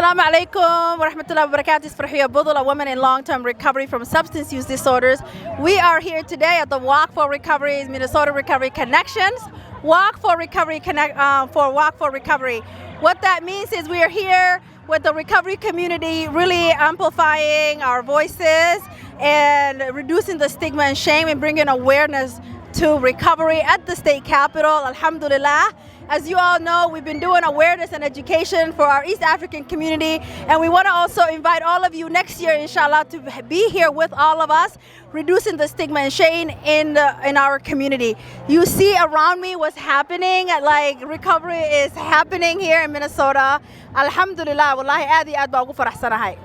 Assalamu alaikum wa rahmatullahi wa barakatuh. It's Farhiya Budul, a woman in long-term recovery from substance use disorders. We are here today at the Walk for Recovery's Minnesota Recovery Connections. Walk for Recovery Walk for Recovery. What that means is we are here with the recovery community, really amplifying our voices and reducing the stigma and shame and bringing awareness to recovery at the state capitol. Alhamdulillah. As you all know, we've been doing awareness and education for our East African community, and we want to also invite all of you next year, inshallah, to be here with all of us, reducing the stigma and shame in our community. You see around me what's happening, like recovery is happening here in Minnesota. Alhamdulillah, wallahi aad iyo aad baan ugu faraxsanahay.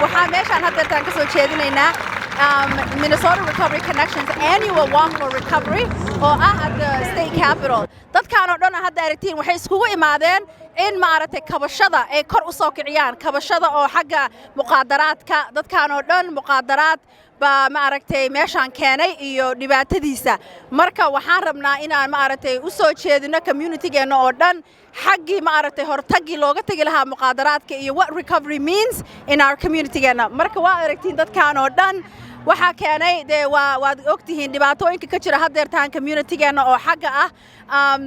waxaan meeshaan haddeertaan ka soo jeedinaynaa Minnesota Recovery Connections annual walk for recovery oo ah at the state capitol. dadkaan oo dhan hadda aragtiin waxay iskugu imaadeen in maaragtay kabashada ay kor u soo kiciyaan kabashada oo xagga muqaadaraadka dadkaan oo dhan muqaadaraad ba maaragtay meeshaan keenay iyo dhibaatadiisa marka waxaan rabnaa inaan maaragtay u soo jeedino community-geena oo dhan xaggii maaragtay hortagii looga tagi lahaa muqaadaraadka iyo what recovery means in our community-geena marka waa aragtiin dadkaan oo dhan waxaa keenay dee waad ogtihiin dhibaatooyinka ka jira haddeertaan community-geena oo xagga ah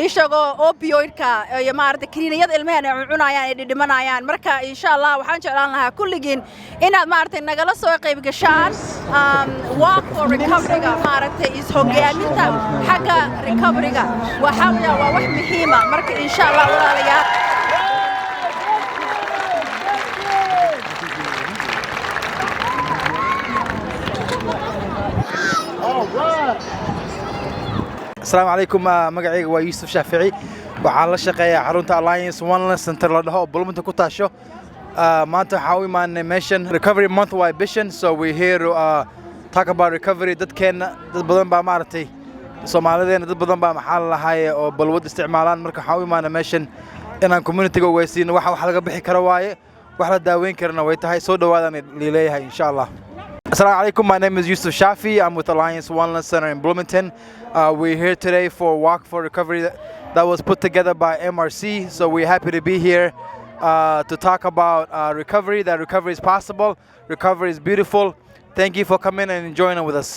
ishagoo opioidka iyo maaragtay kiniiniyada ilmaheen ay cunayaan ay dhidhimanayaan marka insha Allah waxaan jeclaan lahaa kulligiin inaad maaragtay nagala soo qayb gashaan walk for recovery-ga maaragtay is hogaaminta xagga recovery-ga waa wax muhiima marka insha Allah walaalayaal السلام عليكم magacayga waa Yusuf Shaafici waxaan la shaqeeyaa xarunta Alliance Wellness Center la dhaho Bloomington ku taasho maanta waxa uu imaanay meeshan recovery month waa bishan so we here to talk about recovery dadkeena dad badan baa maartay Soomaalideena dad badan baa maxaa la lahaay oo balwad isticmaalaan marka waxa uu imaanay meeshan inaan community-ga weysiino wax laga bixi karo waaye wax la daaweyn karana way tahay soo dhawaadaan leeyahay insha Allah. Assalamu alaikum, my name is Yusuf Shafi. I'm with Alliance Wellness Center in Bloomington. We're here today for a walk for recovery that was put together by MRC. So we're happy to be here to talk about recovery, that recovery is possible, recovery is beautiful. Thank you for coming and joining with us.